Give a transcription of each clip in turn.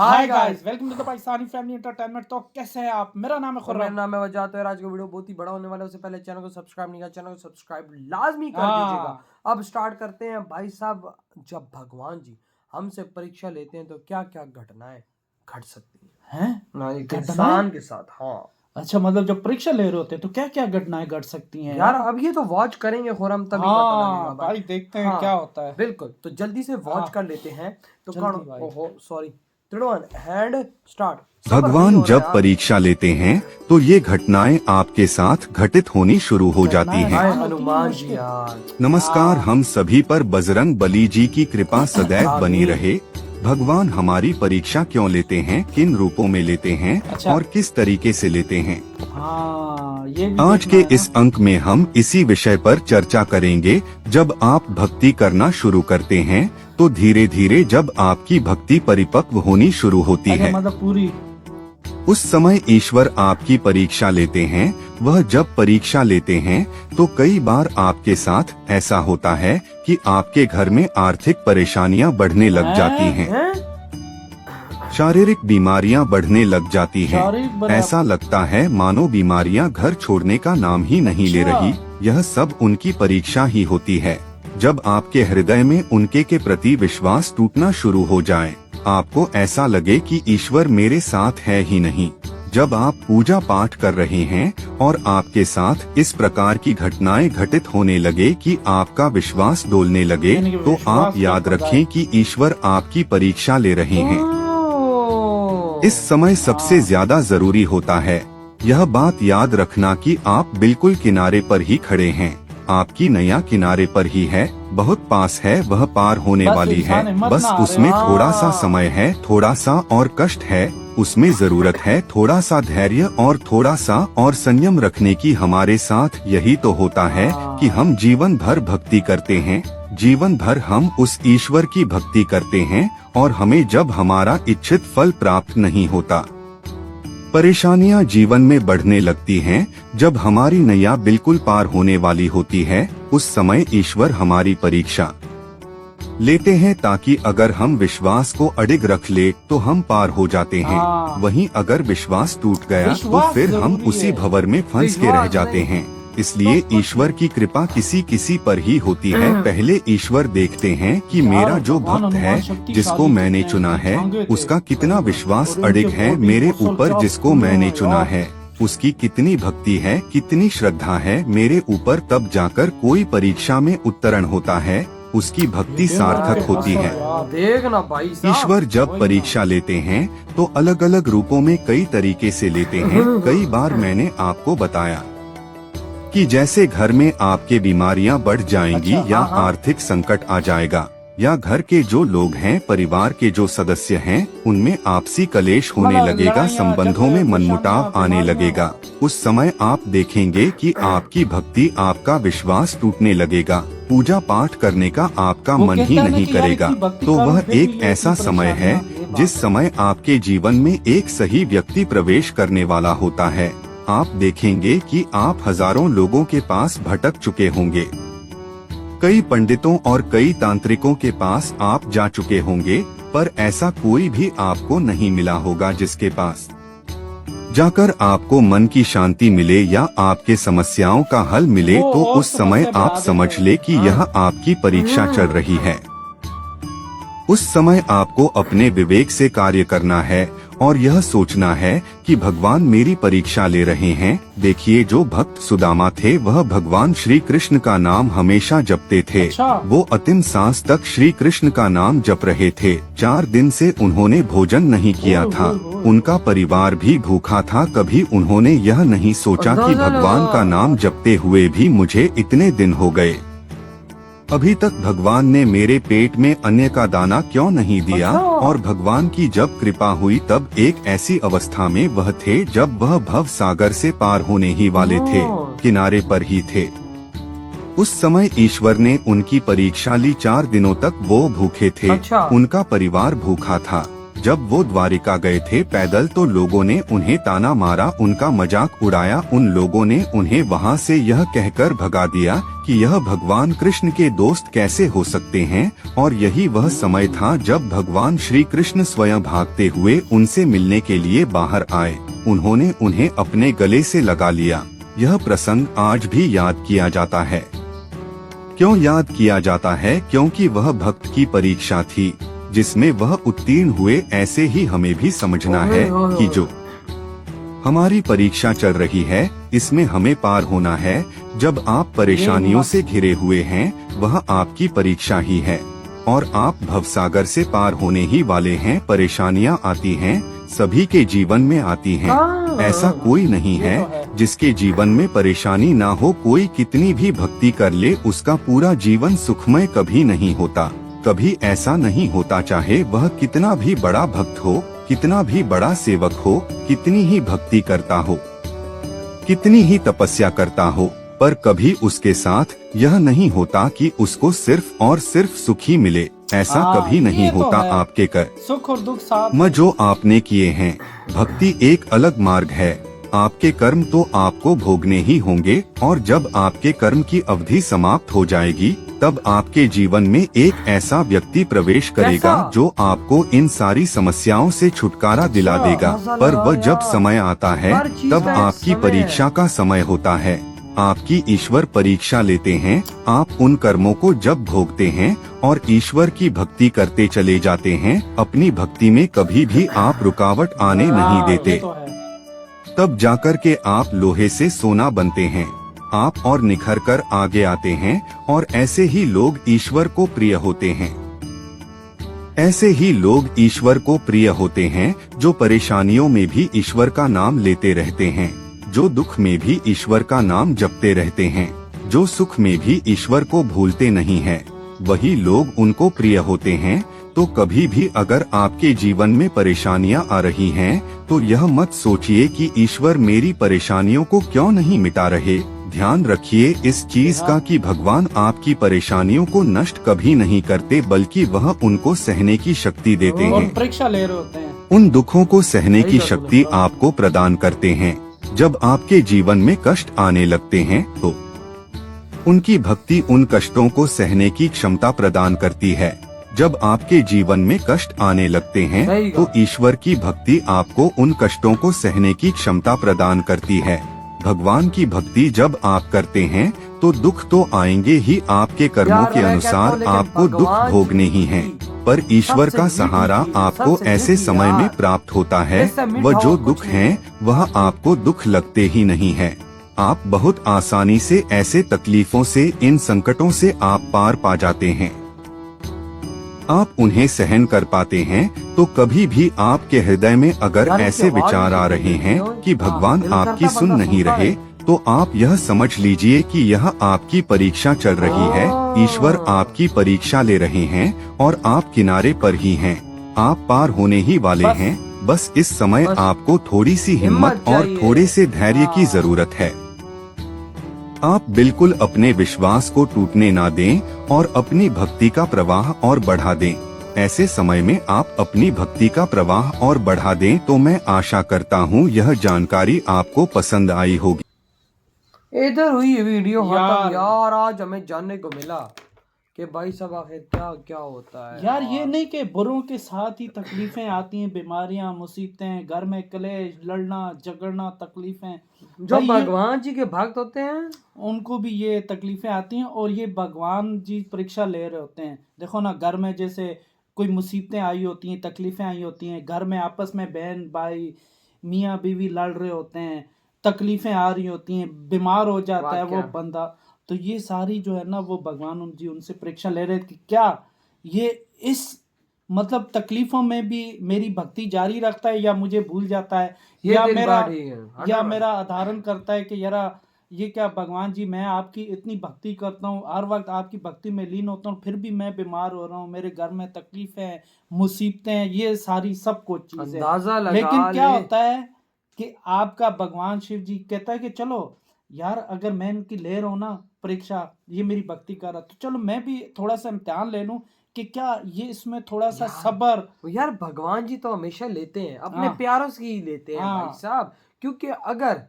Hi guys, welcome to the Pakistani family entertainment. तो कैसे हैं आप? मेरा नाम है मेरा खुर्रम। नाम है वजात है। आज का वीडियो बहुत ही बड़ा होने वाला है। उससे पहले चैनल को सब्सक्राइब नहीं किया, चैनल को सब्सक्राइब लाजमी कर दीजिएगा। अब स्टार्ट करते हैं भाई साहब। जब भगवान जी हमसे परीक्षा लेते हैं तो क्या क्या घटनाएं घट सकती हैं? हैं एक घटनाएं? इंसान के साथ। हाँ अच्छा, मतलब जब परीक्षा ले रहे होते हैं तो क्या क्या घटनाएं घट सकती हैं यार, अब ये तो वॉच करेंगे खुरम तभी पता लगेगा भाई देखते हैं क्या होता है। बिल्कुल, तो जल्दी से वॉच कर लेते हैं। तो जल्दी भाई। ओहो सॉरी, हैंड स्टार्ट। भगवान जब परीक्षा लेते हैं तो ये घटनाएं आपके साथ घटित होनी शुरू हो जाती हैं। हनुमान जी यार, नमस्कार, हम सभी पर बजरंग बली जी की कृपा सदैव बनी रहे। भगवान हमारी परीक्षा क्यों लेते हैं, किन रूपों में लेते हैं और किस तरीके से लेते हैं, ये भी आज के इस अंक में हम इसी विषय पर चर्चा करेंगे। जब आप भक्ति करना शुरू करते हैं तो धीरे धीरे जब आपकी भक्ति परिपक्व होनी शुरू होती है, मतलब पूरी, उस समय ईश्वर आपकी परीक्षा लेते हैं। वह जब परीक्षा लेते हैं तो कई बार आपके साथ ऐसा होता है कि आपके घर में आर्थिक परेशानियां बढ़ने लग जाती हैं, शारीरिक बीमारियां बढ़ने लग जाती हैं। ऐसा लगता है मानो बीमारियां घर छोड़ने का नाम ही नहीं ले रही। यह सब उनकी परीक्षा ही होती है। जब आपके हृदय में उनके के प्रति विश्वास टूटना शुरू हो जाए, आपको ऐसा लगे कि ईश्वर मेरे साथ है ही नहीं, जब आप पूजा पाठ कर रहे हैं और आपके साथ इस प्रकार की घटनाएं घटित होने लगे कि आपका विश्वास डोलने लगे, तो आप याद रखें कि ईश्वर आपकी परीक्षा ले रहे हैं। इस समय सबसे ज्यादा जरूरी होता है यह बात याद रखना कि आप बिल्कुल किनारे पर ही खड़े हैं। आपकी नैया किनारे पर ही है, बहुत पास है, वह पार होने वाली है। बस उसमें थोड़ा सा समय है, थोड़ा सा और कष्ट है, उसमें जरूरत है थोड़ा सा धैर्य और थोड़ा सा और संयम रखने की। हमारे साथ यही तो होता है कि हम जीवन भर भक्ति करते हैं, जीवन भर हम उस ईश्वर की भक्ति करते हैं और हमें जब हमारा इच्छित फल प्राप्त नहीं होता, परेशानियां जीवन में बढ़ने लगती हैं, जब हमारी नैया बिल्कुल पार होने वाली होती है, उस समय ईश्वर हमारी परीक्षा लेते हैं ताकि अगर हम विश्वास को अडिग रख ले तो हम पार हो जाते हैं। वहीं अगर विश्वास टूट गया तो फिर हम उसी भंवर में फंस के रह जाते हैं। इसलिए ईश्वर की कृपा किसी किसी पर ही होती है। पहले ईश्वर देखते हैं कि मेरा जो भक्त है, जिसको मैंने चुना है, उसका कितना विश्वास अडिग है मेरे ऊपर। जिसको मैंने चुना है उसकी कितनी भक्ति है, कितनी श्रद्धा है मेरे ऊपर। तब जाकर कोई परीक्षा में उत्तीर्ण होता है, उसकी भक्ति सार्थक होती है। देखना भाई, ईश्वर जब परीक्षा लेते हैं तो अलग अलग रूपों में कई तरीके से लेते हैं। कई बार मैंने आपको बताया कि जैसे घर में आपके बीमारियां बढ़ जाएंगी या आर्थिक संकट आ जाएगा, या घर के जो लोग हैं, परिवार के जो सदस्य हैं, उनमें आपसी कलेश होने लगेगा, संबंधों में मनमुटाव आने लगेगा। उस समय आप देखेंगे कि आपकी भक्ति, आपका विश्वास टूटने लगेगा, पूजा पाठ करने का आपका मन ही नहीं करेगा। तो वह एक ऐसा समय है जिस समय आपके जीवन में एक सही व्यक्ति प्रवेश करने वाला होता है। आप देखेंगे कि आप हजारों लोगों के पास भटक चुके होंगे, कई पंडितों और कई तांत्रिकों के पास आप जा चुके होंगे, पर ऐसा कोई भी आपको नहीं मिला होगा जिसके पास जाकर आपको मन की शांति मिले या आपके समस्याओं का हल मिले। तो उस समय आप समझ ले कि यह आपकी परीक्षा चल रही है। उस समय आपको अपने विवेक से कार्य करना है और यह सोचना है कि भगवान मेरी परीक्षा ले रहे हैं। देखिए, जो भक्त सुदामा थे वह भगवान श्री कृष्ण का नाम हमेशा जपते थे। वो अंतिम सांस तक श्री कृष्ण का नाम जप रहे थे। 4 दिन से उन्होंने भोजन नहीं किया था, उनका परिवार भी भूखा था। कभी उन्होंने यह नहीं सोचा कि भगवान का नाम जपते हुए भी मुझे इतने दिन हो गए, अभी तक भगवान ने मेरे पेट में अन्न का दाना क्यों नहीं दिया। और भगवान की जब कृपा हुई तब एक ऐसी अवस्था में वह थे जब वह भव सागर से पार होने ही वाले थे, किनारे पर ही थे। उस समय ईश्वर ने उनकी परीक्षा ली। 4 दिनों तक वो भूखे थे, उनका परिवार भूखा था। जब वो द्वारिका गए थे पैदल तो लोगों ने उन्हें ताना मारा, उनका मजाक उड़ाया। उन लोगों ने उन्हें वहाँ से यह कहकर भगा दिया कि यह भगवान कृष्ण के दोस्त कैसे हो सकते हैं। और यही वह समय था जब भगवान श्री कृष्ण स्वयं भागते हुए उनसे मिलने के लिए बाहर आए। उन्होंने उन्हें अपने गले से लगा लिया। यह प्रसंग आज भी याद किया जाता है। क्यों याद किया जाता है? क्योंकि वह भक्त की परीक्षा थी जिसमें वह उत्तीर्ण हुए। ऐसे ही हमें भी समझना है कि जो हमारी परीक्षा चल रही है इसमें हमें पार होना है। जब आप परेशानियों से घिरे हुए हैं वह आपकी परीक्षा ही है और आप भवसागर से पार होने ही वाले हैं। परेशानियां आती हैं, सभी के जीवन में आती हैं। ऐसा कोई नहीं है जिसके जीवन में परेशानी ना हो। कोई कितनी भी भक्ति कर ले उसका पूरा जीवन सुखमय कभी नहीं होता। कभी ऐसा नहीं होता, चाहे वह कितना भी बड़ा भक्त हो, कितना भी बड़ा सेवक हो, कितनी ही भक्ति करता हो, कितनी ही तपस्या करता हो, पर कभी उसके साथ यह नहीं होता कि उसको सिर्फ और सिर्फ सुख ही मिले। ऐसा कभी नहीं होता। आपके कर सुख और दुख साथ में जो आपने किए हैं, भक्ति एक अलग मार्ग है। आपके कर्म तो आपको भोगने ही होंगे और जब आपके कर्म की अवधि समाप्त हो जाएगी तब आपके जीवन में एक ऐसा व्यक्ति प्रवेश करेगा जो आपको इन सारी समस्याओं से छुटकारा दिला देगा। पर वह जब समय आता है तब आपकी परीक्षा का समय होता है। आपकी ईश्वर परीक्षा लेते हैं। आप उन कर्मों को जब भोगते हैं और ईश्वर की भक्ति करते चले जाते हैं, अपनी भक्ति में कभी भी आप रुकावट आने नहीं देते, तब जाकर के आप लोहे से सोना बनते हैं। आप और निखर कर आगे आते हैं और ऐसे ही लोग ईश्वर को प्रिय होते हैं। ऐसे ही लोग ईश्वर को प्रिय होते हैं जो परेशानियों में भी ईश्वर का नाम लेते रहते हैं, जो दुख में भी ईश्वर का नाम जपते रहते हैं, जो सुख में भी ईश्वर को भूलते नहीं हैं। वही लोग उनको प्रिय होते हैं। तो कभी भी अगर आपके जीवन में परेशानियां आ रही हैं, तो यह मत सोचिए कि ईश्वर मेरी परेशानियों को क्यों नहीं मिटा रहे। ध्यान रखिए इस चीज का कि भगवान आपकी परेशानियों को नष्ट कभी नहीं करते, बल्कि वह उनको सहने की शक्ति देते हैं। परीक्षा ले रहे होते हैं। उन दुखों को सहने की शक्ति आपको प्रदान करते हैं। जब आपके जीवन में कष्ट आने लगते हैं तो उनकी भक्ति उन कष्टों को सहने की क्षमता प्रदान करती है। जब आपके जीवन में कष्ट आने लगते हैं तो ईश्वर की भक्ति आपको उन कष्टों को सहने की क्षमता प्रदान करती है। भगवान की भक्ति जब आप करते हैं तो दुख तो आएंगे ही, आपके कर्मों के अनुसार आपको दुख भोगने ही हैं। पर ईश्वर का सहारा आपको ऐसे समय में प्राप्त होता है। वह जो दुख हैं वह आपको दुख लगते ही नहीं है। आप बहुत आसानी से ऐसे तकलीफों से, इन संकटों से आप पार पा जाते हैं। आप उन्हें सहन कर पाते हैं। तो कभी भी आपके हृदय में अगर ऐसे विचार आ रहे हैं कि भगवान आपकी सुन नहीं रहे, तो आप यह समझ लीजिए कि यह आपकी परीक्षा चल रही है। ईश्वर आपकी परीक्षा ले रहे हैं और आप किनारे पर ही हैं। आप पार होने ही वाले हैं। बस इस समय आपको थोड़ी सी हिम्मत और थोड़े से धैर्य की जरूरत है। आप बिल्कुल अपने विश्वास को टूटने ना दें और अपनी भक्ति का प्रवाह और बढ़ा दें। ऐसे समय में आप अपनी भक्ति का प्रवाह और बढ़ा दें। तो मैं आशा करता हूँ यह जानकारी आपको पसंद आई होगी। इधर हुई ये वीडियो खत्म। यार यार आज हमें जानने को मिला कि भाई साहब आखिर क्या क्या होता है। यार ये नहीं कि बुरों के साथ ही तकलीफें आती हैं, बीमारियां, मुसीबतें, घर में कलेश, लड़ना झगड़ना, तकलीफें। जो भाई भगवान जी के भक्त होते हैं उनको भी ये तकलीफें आती हैं और ये भगवान जी परीक्षा ले रहे होते हैं। देखो ना, घर में जैसे कोई मुसीबतें आई होती हैं, तकलीफें आई होती हैं, घर में आपस में बहन भाई मियाँ बीवी लड़ रहे होते हैं, तकलीफें आ रही होती हैं, बीमार हो जाता है वो बंदा। तो ये सारी जो है ना वो भगवान जी उनसे परीक्षा ले रहे थे कि क्या ये इस मतलब तकलीफों में भी मेरी भक्ति जारी रखता है या मुझे भूल जाता है, या मेरा आधारण करता है कि यार ये क्या भगवान जी, मैं आपकी इतनी भक्ति करता हूँ, हर वक्त आपकी भक्ति में लीन होता हूँ, फिर भी मैं बीमार हो रहा हूँ, मेरे घर में तकलीफें हैं, मुसीबतें हैं, ये सारी सब कुछ चीजें। लेकिन क्या होता है कि आपका भगवान शिव जी कहता है कि चलो यार, अगर मैं इनकी ले रहा हूँ ना परीक्षा, ये मेरी भक्ति कर रहा, तो चलो मैं भी थोड़ा सा इम्तिहान ले लूँ, कि क्या ये इसमें थोड़ा सा यार, सब्र। यार भगवान जी तो हमेशा लेते हैं, अपने हाँ प्यारों से ही लेते हैं भाई हाँ साहब। क्योंकि अगर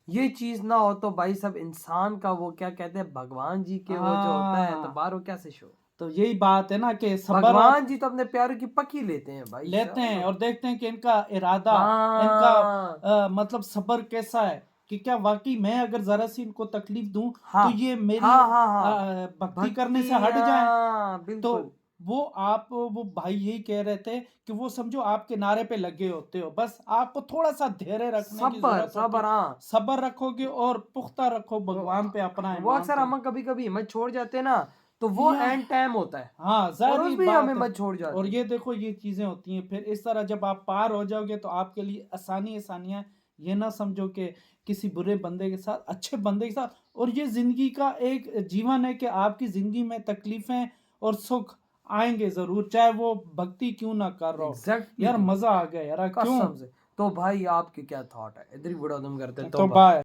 ये चीज ना हो तो भाई साहब इंसान का वो क्या कहते हैं, भगवान जी के वो जो होता है तो हाँ, बाहर वो कैसे शो। तो यही बात है ना कि सब्र और भगवान जी तो अपने प्यारों की पक्की लेते हैं भाई लेते हैं साहब। और देखते हैं कि इनका इरादा, इनका हाँ मतलब सब्र कैसा है, कि क्या वाकई मैं अगर जरा सी इनको तकलीफ दूं हाँ तो ये मेरी हाँ हाँ हाँ, भक्ति करने से भक्ति, हट जाएं। हाँ तो बिल्कुल। वो भाई यही कह रहे थे कि वो समझो आप किनारे पे लगे होते हो, बस आपको थोड़ा सा धैर्य रखने की सबर जरूरत होती है। सबर, हाँ। सब्र रखोगे और पुख्ता रखो, भगवान पे अपना वो ईमान अक्सर तो हम कभी कभी हिम्मत छोड़ जाते हैं ना, तो वो या एंड टाइम होता है हाँ और जाहिर उसमें हम बात है। हिम्मत छोड़ और जाते हैं। ये देखो ये चीजें होती हैं, फिर इस तरह जब आप पार हो जाओगे तो आपके लिए आसानियां, ये ना समझो कि किसी बुरे बंदे के साथ, अच्छे बंदे के साथ। और ये जिंदगी का एक जीवन है कि आपकी जिंदगी में तकलीफें और सुख आएंगे जरूर, चाहे वो भक्ति क्यों ना कर रहा हो। एग्जैक्टली यार तो मजा आ गया यार, क्यों। कसम से। तो भाई आपके क्या थॉट है, इधर ही बड़ा दम करते हैं तो तो बाय।